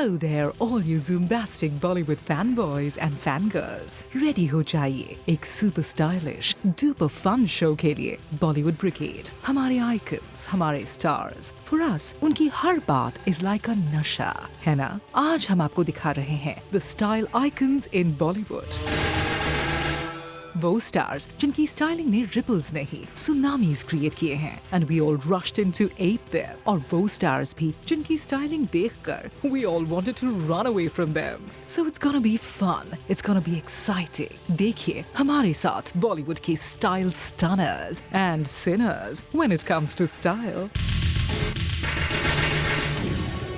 Hello there, all you Zoombastic Bollywood fanboys and fangirls. Ready हो जाइए एक super stylish, duper fun show के लिए Bollywood Brigade. हमारे icons, हमारे stars. For us, उनकी हर बात is like a नशा, है ना? आज हम आपको दिखा रहे हैं the style icons in Bollywood. वो स्टार्स जिनकी स्टाइलिंग ने रिपल्स नहीं सुनामीज क्रिएट किए हैं and we all rushed into ape their और वो स्टार्स भी जिनकी स्टाइलिंग देखकर we all wanted to run away from them so it's gonna be fun it's gonna be exciting देखिए हमारे साथ बॉलीवुड की style stunners and sinners when it comes to style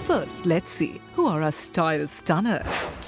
first let's see who are our style stunners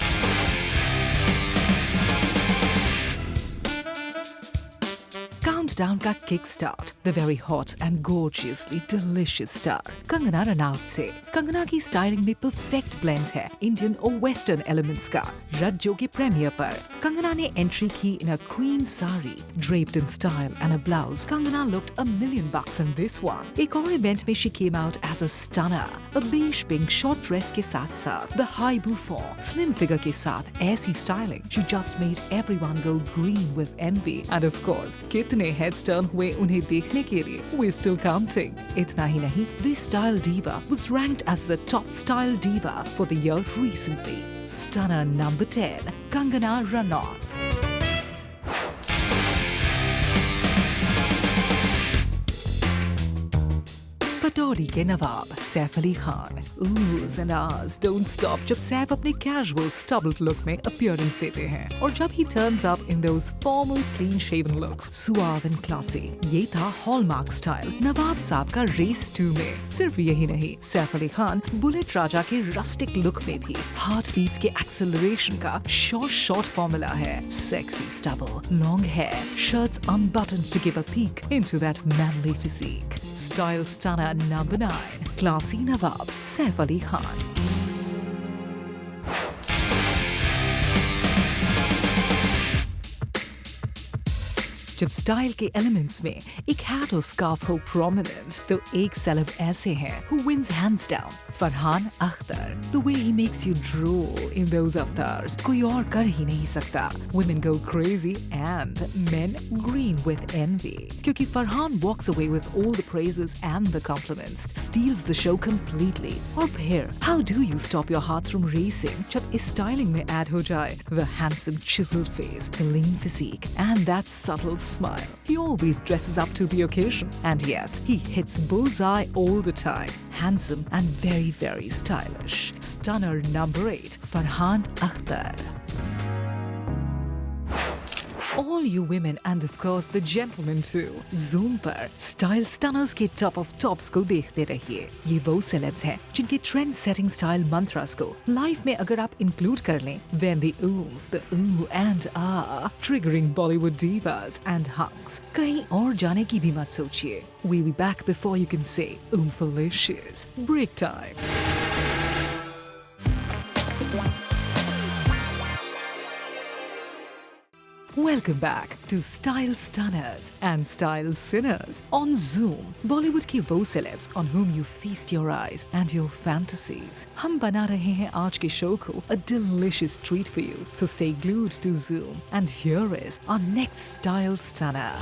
Countdown का kick start, the very hot and gorgeously delicious star, Kangana Ranaut से। कंगना की styling में perfect blend है Indian और western elements का। रज्जो के premiere पर कंगना ने एंट्री की in a queen sari, draped in style and a blouse. Kangana looked $1 million in this one. एक और इवेंट में she came out as a stunner, a beige pink short dress के साथ-साथ the high bouffant, slim figure के साथ ऐसी styling, she just made everyone go green with envy. And of course, कितने heads turn हुए उन्हें देखने के लिए, we're still counting. इतना ही नहीं, this style diva was ranked as the top style diva for the year recently. Stunner number 10, Kangana Ranaut. Pataudi के नवाब Saif Ali Khan oohs and ahs don't stop जब सैफ अपने casual stubbled look में appearance देते हैं और जब he turns up in those formal clean shaven looks suave and classy ये था hallmark style नवाब साहब का race 2 में सिर्फ यही नहीं सैफ अली खान बुलेट राजा के rustic look में भी heart beats के acceleration का short formula है sexy stubble long hair shirts unbuttoned to give a peek into that manly physique style stunner number 9 classy Nawab Saif Ali Khan जब स्टाइल के elements में एक hat और स्कार्फ हो prominent तो एक सेलेब ऐसे हैं who wins hands down Farhan Akhtar the way he makes you drool in those avatars कोई और कर ही नहीं सकता women go crazy and men green with envy क्योंकि Farhan walks away with all the praises and the compliments steals the show completely और फिर how do you stop your hearts from racing जब इस स्टाइलिंग में ऐड हो जाए the handsome chiseled face the lean physique and that subtle smile. He always dresses up to the occasion. And yes, he hits bullseye all the time. Handsome and very, very stylish. Stunner number 8, Farhan Akhtar. All you women and of course the gentlemen too. Zoom पर style stunners के top of tops को देखते रहिए। ये वो celebs हैं जिनके trend setting style mantras को life में अगर आप include कर लें, then the oomph, the ooh and ah, triggering Bollywood divas and hunks. कहीं और जाने की भी मत सोचिए। We'll be back before you can say oomphalicious. Break time. Welcome back to Style Stunners and Style Sinners on Zoom. Bollywood की वो celebs on whom you feast your eyes and your fantasies. हम बना रहे हैं आज के show को a delicious treat for you. So stay glued to Zoom. And here is our next Style Stunner.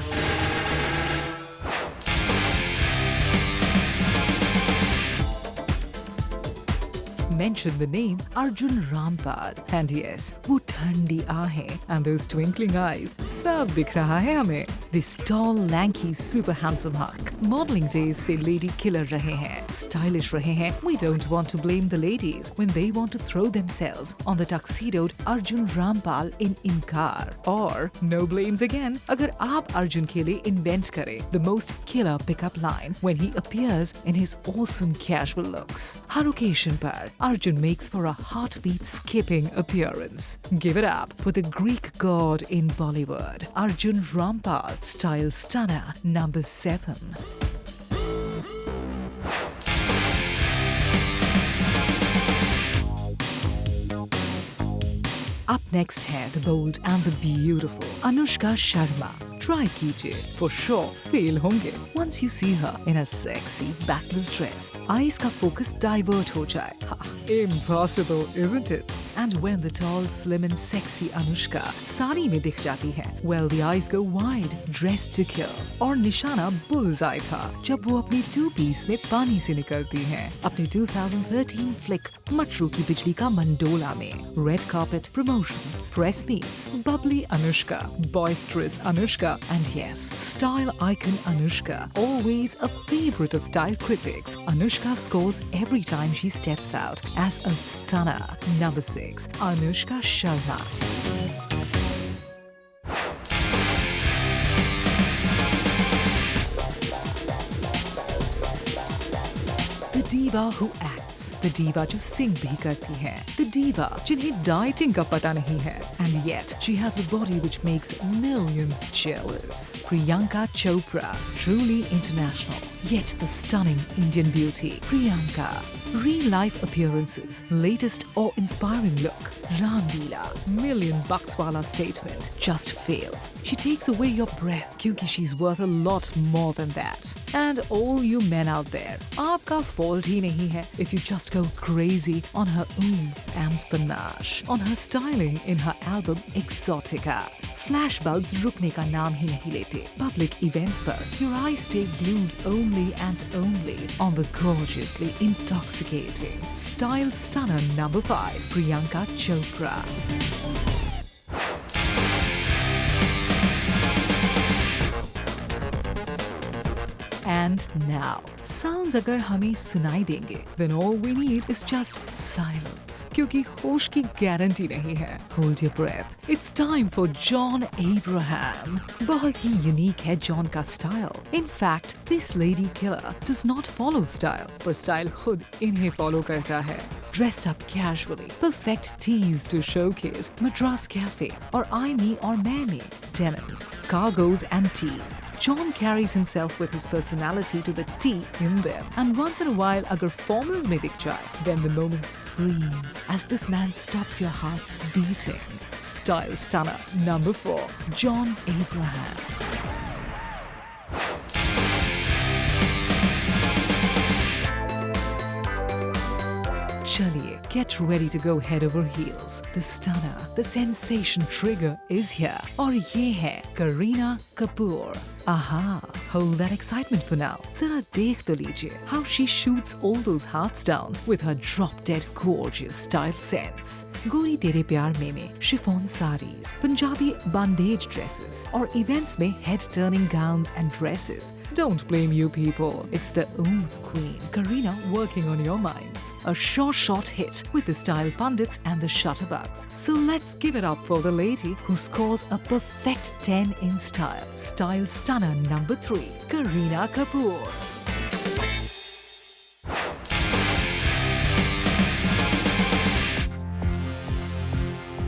Mention the name Arjun Rampal. And yes, वो ठंडी आहें and those twinkling eyes सब दिख रहा है हमें. This tall, lanky, super handsome hunk. Modeling days से lady killer रहे हैं. Stylish रहे हैं. We don't want to blame the ladies when they want to throw themselves on the tuxedoed Arjun Rampal in Inkar. Or no blames again अगर आप अर्जुन के लिए invent करें the most killer pickup line when he appears in his awesome casual looks. Her occasion पर Arjun makes for a heartbeat skipping appearance. Give it up for the Greek god in Bollywood, Arjun Rampal, style stunner number 7. Up next है the bold and the beautiful Anushka Sharma. Try कीजिए, for sure fail होंगे. Once you see her in a sexy backless dress, eyes का focus divert हो जाए. Ha, impossible, isn't it? And when the tall, slim and sexy Anushka sari में दिख जाती है, well the eyes go wide, dressed to kill. और निशाना bullseye था जब वो अपनी 2-piece में पानी से निकलती है. अपनी 2013 flick मटरू की बिजली का मंडोला में red carpet promotions, press meets, bubbly Anushka, boisterous Anushka, and yes, style icon Anushka, always a favorite of style critics. Anushka scores every time she steps out as a stunner. Number 6, Anushka Sharma. The diva who acts, the diva जो sing भी करती है, the diva जिन्हें dieting का पता नहीं है, and yet she has a body which makes millions jealous. Priyanka Chopra, truly international, yet the stunning Indian beauty. Priyanka, real-life appearances, latest awe-inspiring look, Ramleela, $1,000,000 wala statement, just fails. She takes away your breath क्योंकि she's worth a lot more than that. And all you men out there, आपका fault ही नहीं है if you just go crazy on her oomph and panache, on her styling in her album Exotica. Flash bulbs रुकने का नाम ही नहीं लेते. Public events पर your eyes stay glued only and only on the gorgeously intoxicating style stunner number 5, Priyanka Chopra. And now, sounds अगर हमें सुनाई देंगे, then all we need is just silence. क्योंकि होश की गारंटी नहीं है. Hold your breath. It's time for John Abraham. बहुत ही यूनिक है जॉन का style. In fact, this lady killer does not follow style, पर स्टाइल खुद इन्हें फॉलो करता है. Dressed up casually, perfect tees to showcase Madras Cafe or I Me or मैं Me, denims, cargos and tees. John carries himself with his personality to the T in them. And once in a while, agar formals mein dikh jaye, then the moments freeze as this man stops your hearts beating. Style stunner number 4, John Abraham. Chaliye, get ready to go head over heels. The stunner, the sensation trigger is here. और ये है Kareena Kapoor. Aha, hold that excitement for now. Zara dekh to lijiye how she shoots all those hearts down with her drop-dead gorgeous style sense. Gori Tere Pyar mein chiffon sarees, Punjabi bandage dresses, or events mein head-turning gowns and dresses. Don't blame you people. It's the oomph queen, Kareena, working on your minds. A short hit with the style pundits and the shutterbugs. So let's give it up for the lady who scores a perfect 10 in style. Style stunner number 3, Kareena Kapoor.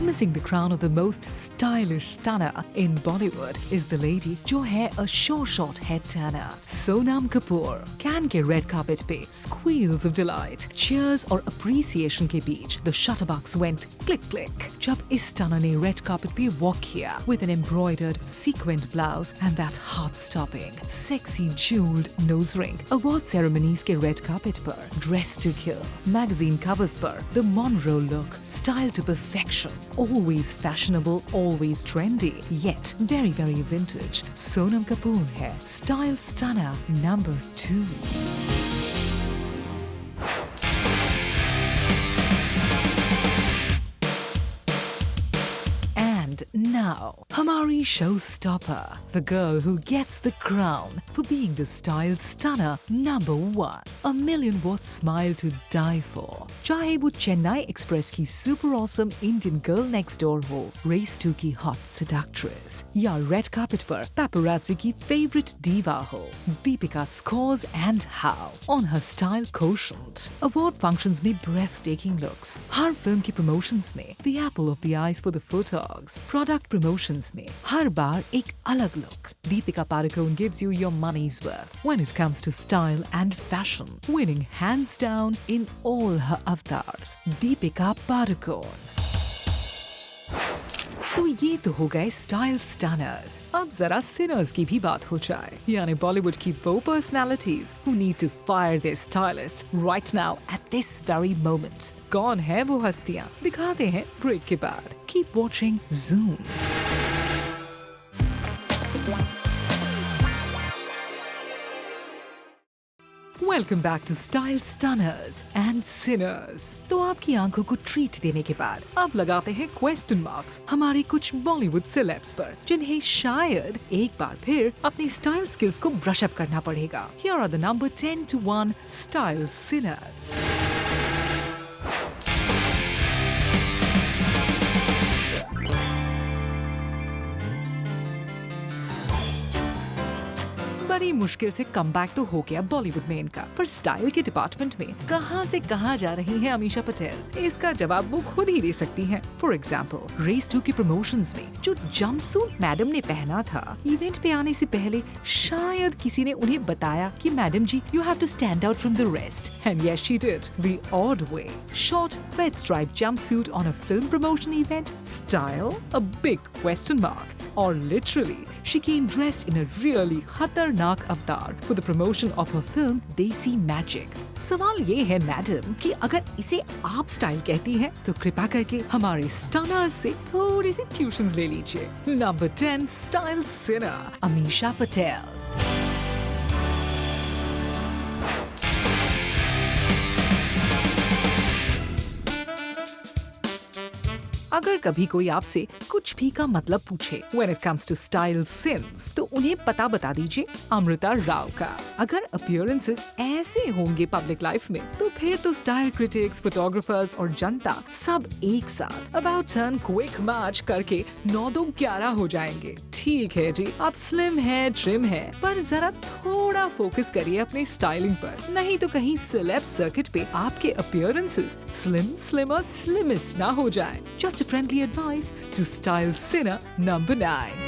Missing the crown of the most stylish stunner in Bollywood is the lady जो है a short head turner, Sonam Kapoor. Can के red carpet पे squeals of delight, cheers और appreciation के बीच the shutterbugs went click जब इस stunner ने red carpet पे walk किया with an embroidered sequined blouse and that heart-stopping, sexy jeweled nose ring. Award ceremonies के red carpet पर dressed to kill, magazine covers पर the Monroe look, style to perfection. Always fashionable, always trendy, yet very vintage. Sonam Kapoor hai style stunner number 2. Now, Hamari showstopper, the girl who gets the crown for being the style stunner number 1. A 1,000,000-watt smile to die for. चाहे वो Chennai express की super awesome Indian girl next door हो, race 2 की hot seductress, या red carpet पर paparazzi की favorite diva हो, Deepika scores and how on her style quotient. Award functions में breathtaking looks, हर film की promotions में the apple of the eyes for the photogs, product promotions में हर बार एक अलग look. Deepika Padukone gives you your money's worth when it comes to style and fashion, winning hands down in all her avatars. Deepika Padukone. तो ये तो हो गए style stunners. अब जरा सिनर्स की भी बात हो जाए, यानी बॉलीवुड की वो personalities who need to fire their stylist right now at this very moment. कौन है वो हस्तियां, दिखाते हैं ब्रेक के बाद। Keep watching Zoom. Welcome back to style stunners and sinners. तो आपकी आंखों को ट्रीट देने के बाद अब लगाते हैं क्वेश्चन मार्क्स हमारे कुछ बॉलीवुड सेलेब्स पर, जिन्हें शायद एक बार फिर अपनी स्टाइल स्किल्स को ब्रश अप करना पड़ेगा। Here are the number 10 to 1 style sinners. बड़ी मुश्किल से कमबैक तो हो गया बॉलीवुड में इनका, पर स्टाइल के डिपार्टमेंट में कहां से कहां जा रही हैं अमीषा पटेल, इसका जवाब वो खुद ही दे सकती हैं। फॉर एग्जाम्पल, रेस 2 के प्रमोशंस में जो जंपसूट मैडम ने पहना था, इवेंट पे आने से पहले शायद किसी ने उन्हें बताया कि madam ji, you have to stand out from the rest, and yes she did the odd way. Short red stripe jumpsuit on a film promotion event, style a big question mark, or literally she came dressed in a really खतरनाक अवतार for the promotion of her film Desi Magic। सवाल ये है madam कि अगर इसे आप style कहती हैं तो कृपया करके हमारे स्टनर्स से थोड़ी सी ट्यूशंस ले लीजिए। Number 10 style Sinner Amisha Patel. अगर कभी कोई आपसे कुछ भी का मतलब पूछे when it comes to style sins, तो उन्हें पता बता दीजिए अमृता राव का। अगर अपीयरेंसेस ऐसे होंगे पब्लिक लाइफ में, तो फिर तो स्टाइल क्रिटिक्स, फोटोग्राफर्स और जनता सब एक साथ अबाउट टर्न क्विक मैच करके 9-2-11 हो जाएंगे। ठीक है जी, आप स्लिम है, ट्रिम है, पर जरा थोड़ा फोकस करिए अपने स्टाइलिंग पर, नहीं तो कहीं सेलेब सर्किट पे आपके अपीयरेंसेस स्लिम, स्लिमर, स्लिमिस्ट ना हो जाए। Just a friendly advice to style sinner number 9.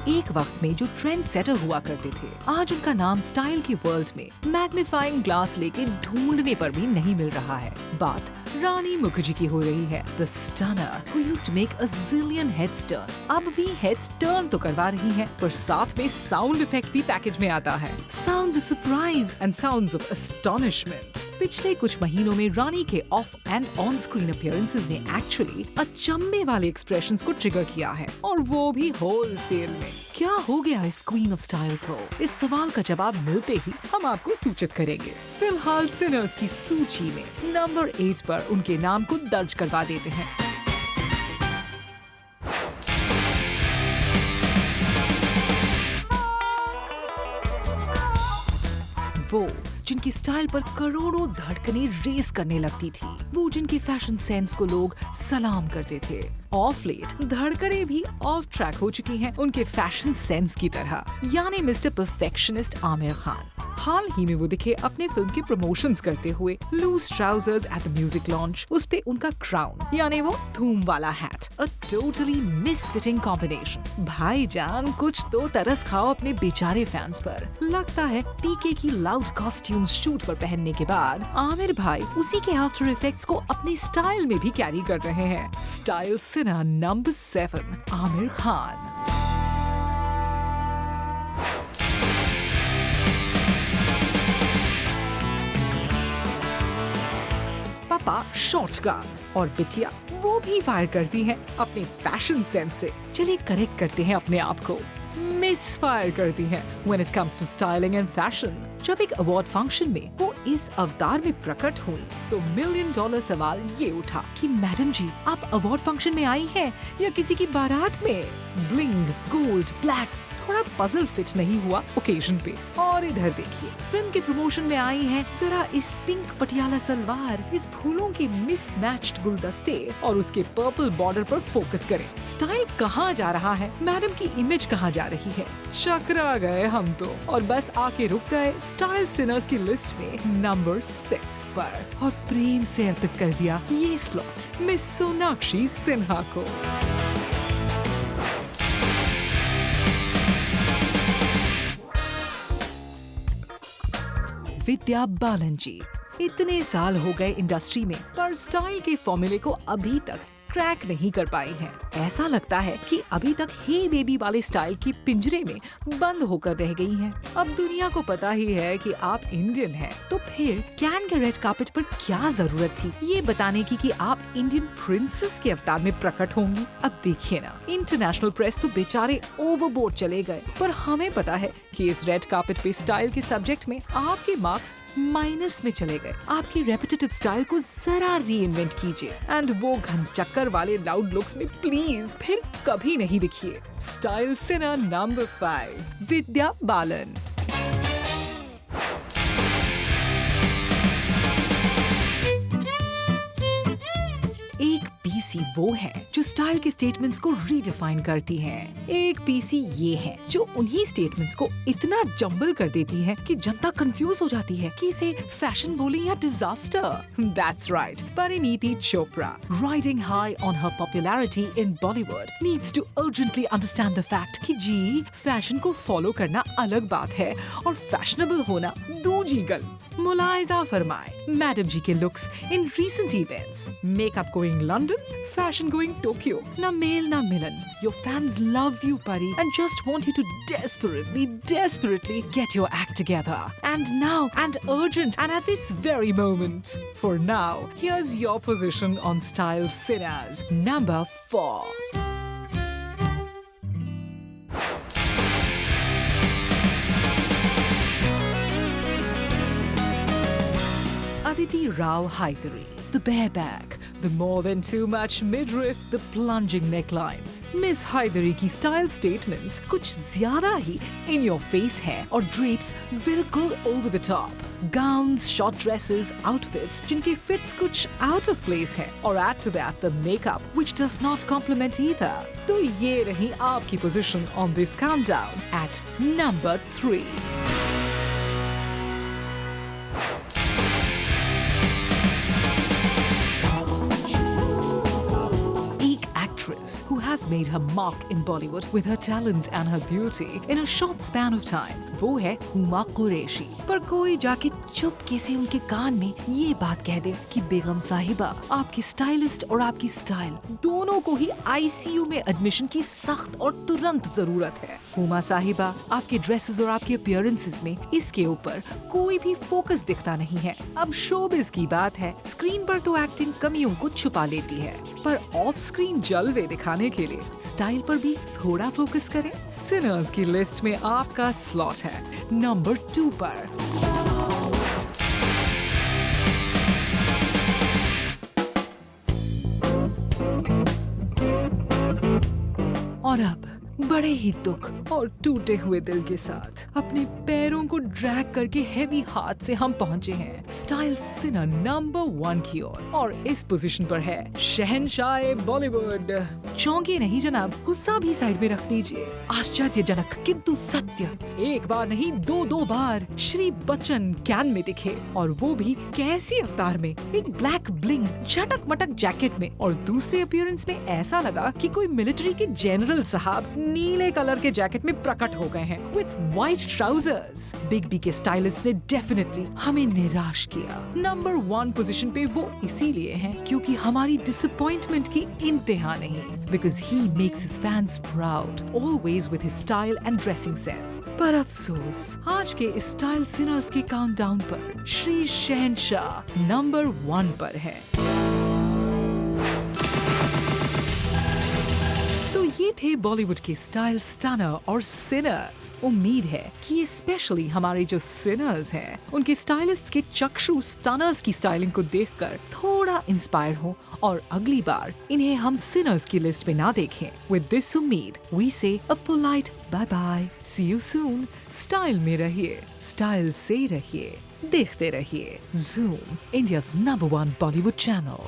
एक वक्त में जो ट्रेंड सेटर हुआ करते थे, आज उनका नाम स्टाइल के वर्ल्ड में मैग्नीफाइंग ग्लास लेके ढूंढने पर भी नहीं मिल रहा है। बात रानी मुखर्जी की हो रही है। The stunner who used to make a zillion heads turn, अब भी heads turn तो करवा रही हैं, पर साथ में साउंड इफेक्ट भी पैकेज में आता है। Sounds of surprise and sounds of astonishment। पिछले कुछ महीनों में रानी के of and on screen appearances ने एक्चुअली अचंभे वाले एक्सप्रेशंस को ट्रिगर किया है, और वो भी होलसेल में। क्या हो गया इस क्वीन ऑफ स्टाइल को? इस सवाल का जवाब मिलते ही हम आपको सूचित करेंगे। फिलहाल सिनर्स की सूची में नंबर 8 पर उनके नाम को दर्ज करवा देते हैं। वो जिनकी स्टाइल पर करोड़ों धड़कनें रेस करने लगती थी, वो जिनके फैशन सेंस को लोग सलाम करते थे। ऑफ लेट धड़कनें भी ऑफ ट्रैक हो चुकी हैं उनके फैशन सेंस की तरह, यानी मिस्टर परफेक्शनिस्ट आमिर खान। हाल ही में वो दिखे अपने फिल्म के प्रमोशंस करते हुए loose trousers at the music launch, उस पे उनका क्राउन यानी वो धूम वाला hat, a totally misfitting combination. भाईजान कुछ तो तरस खाओ अपने बेचारे फैंस पर। लगता है पीके की लाउड कॉस्ट्यूम्स शूट पर पहनने के बाद आमिर भाई उसी के आफ्टर इफेक्ट्स को अपने स्टाइल में भी कैरी कर रहे हैं। Style Sinner number 7 Aamir Khan. पापा शॉटगन और बिटिया वो भी फायर करती हैं अपने फैशन सेंस से। चलिए करेक्ट करते हैं अपने आप को, मिस फायर करती हैं when it comes to styling and fashion। जब एक अवार्ड फंक्शन में वो इस अवतार में प्रकट हुई, तो $1 मिलियन सवाल ये उठा कि मैडम जी, आप अवार्ड फंक्शन में आई हैं या किसी की बारात में? ब्लिंग, गोल्ड, ब्लैक, थोड़ा पजल फिट नहीं हुआ ओकेजन पे। और इधर देखिए, फिल्म के प्रमोशन में आई हैं, जरा इस पिंक पटियाला सलवार, इस फूलों के मिसमैच्ड गुलदस्ते और उसके पर्पल बॉर्डर पर फोकस करें। स्टाइल कहाँ जा रहा है, मैडम की इमेज कहाँ जा रही है? चकरा गए हम तो, और बस आके रुक गए स्टाइल सिनर्स की लिस्ट में नंबर 6 पर, और प्रेम से अर्पित कर दिया ये स्लॉट मिस सोनाक्षी सिन्हा को। विद्या बालन जी, इतने साल हो गए इंडस्ट्री में, पर स्टाइल के फॉर्मूले को अभी तक क्रैक नहीं कर पाई हैं। ऐसा लगता है कि अभी तक हे बेबी वाले स्टाइल की पिंजरे में बंद होकर रह गई हैं। अब दुनिया को पता ही है कि आप इंडियन हैं, तो फिर कैन के रेड कार्पेट पर क्या जरूरत थी ये बताने की कि आप इंडियन प्रिंसेस के अवतार में प्रकट होंगी। अब देखिए ना, इंटरनेशनल प्रेस तो बेचारे ओवरबोर्ड चले गए, पर हमें पता है कि इस रेड कार्पेट पे स्टाइल के सब्जेक्ट में आपके मार्क्स माइनस में चले गए। आपकी रेपिटेटिव स्टाइल को जरा रीइन्वेंट कीजिए एंड वो घन चक्कर वाले लाउड लुक्स में प्लीज फिर कभी नहीं दिखिए। स्टाइल सिना नंबर 5, विद्या बालन। एक पीसी वो है जो स्टाइल के स्टेटमेंट्स को रीडिफाइन करती है। एक पीसी ये है जो उन्हीं स्टेटमेंट्स को इतना जंबल कर देती है कि जनता कंफ्यूज हो जाती है कि इसे फैशन बोले या disaster. That's right, Pariniti Chopra, riding high on her popularity in Bollywood, needs to urgently understand the fact कि जी फैशन को फॉलो करना अलग बात है और फैशनेबल होना दूजी गल। मुलायजा फरमाए मैडम जी के looks in recent events, makeup going London, fashion going Tokyo, na male na milan. Your fans love you, Pari, and just want you to desperately get your act together. And now, and urgent, and at this very moment. For now, here's your position on Style Cinemas, number 4. Aditi Rao Hydari, the bareback, the more than too much midriff, the plunging necklines. Miss Hydari की style statements कुछ ज्यादा ही in your face है और drapes बिल्कुल over the top. Gowns, short dresses, outfits जिनके fits कुछ out of place है और add to that the makeup which does not complement either. तो ये रही आपकी position on this countdown at number 3. Who has made her mark in Bollywood with her talent and her beauty in a short span of time. वो है हुमा कुरैशी। पर कोई जाके चुपके से उनके कान में ये बात कह दे कि बेगम साहिबा, आपकी स्टाइलिस्ट और आपकी स्टाइल दोनों को ही आईसीयू में एडमिशन की सख्त और तुरंत जरूरत है। हुमा साहिबा, आपके ड्रेसेस और आपके अपीयरेंसेस में इसके ऊपर कोई भी फोकस दिखता नहीं है। अब शोबिज की बात है, स्क्रीन पर तो एक्टिंग कमियों को छुपा लेती है, पर ऑफ स्क्रीन जलवे दिखाने के लिए स्टाइल पर भी थोड़ा फोकस करें। सिनर्स की लिस्ट में आपका स्लॉट है नंबर 2 पर। और अब बड़े ही दुख और टूटे हुए दिल के साथ अपने पैरों को ड्रैग करके हेवी हाथ से हम पहुंचे हैं स्टाइल सिनर नंबर 1 की ओर। और इस पोजीशन पर है शहंशाह बॉलीवुड। चौंके नहीं जनाब, गुस्सा भी साइड में रख दीजिए। आश्चर्यजनक किंतु सत्य, एक बार नहीं दो बार श्री बच्चन कैन में दिखे, और वो भी कैसी अवतार में, एक ब्लैक ब्लिंग झटक मटक जैकेट में, और दूसरे अपीयरेंस में ऐसा लगा कि कोई मिलिट्री के जनरल साहब नीले कलर के जैकेट में प्रकट हो गए हैं with white trousers. Big B के स्टाइलिस्ट ने डेफिनेटली हमें निराश किया। नंबर 1 पोजीशन पे वो इसीलिए हैं क्योंकि हमारी डिसअपॉइंटमेंट की इंतहा नहीं, because he makes his fans proud, always with his style and dressing sense. पर अफसोस, आज के इस स्टाइल सिनर्स के काउंटडाउन पर श्री शहंशाह नंबर 1 पर है। ये थे बॉलीवुड के स्टाइल स्टनर और सिनर्स। उम्मीद है कि ये स्पेशली हमारे जो सिनर्स हैं उनके स्टाइलिस्ट के चक्षु स्टनर्स की स्टाइलिंग को देखकर थोड़ा इंस्पायर हो और अगली बार इन्हें हम सिनर्स की लिस्ट में ना देखें। विद दिस उम्मीद we say a polite bye bye, see you soon. Style में रहिए, स्टाइल से रहिए, देखते रहिए Zoom, India's number 1 Bollywood channel.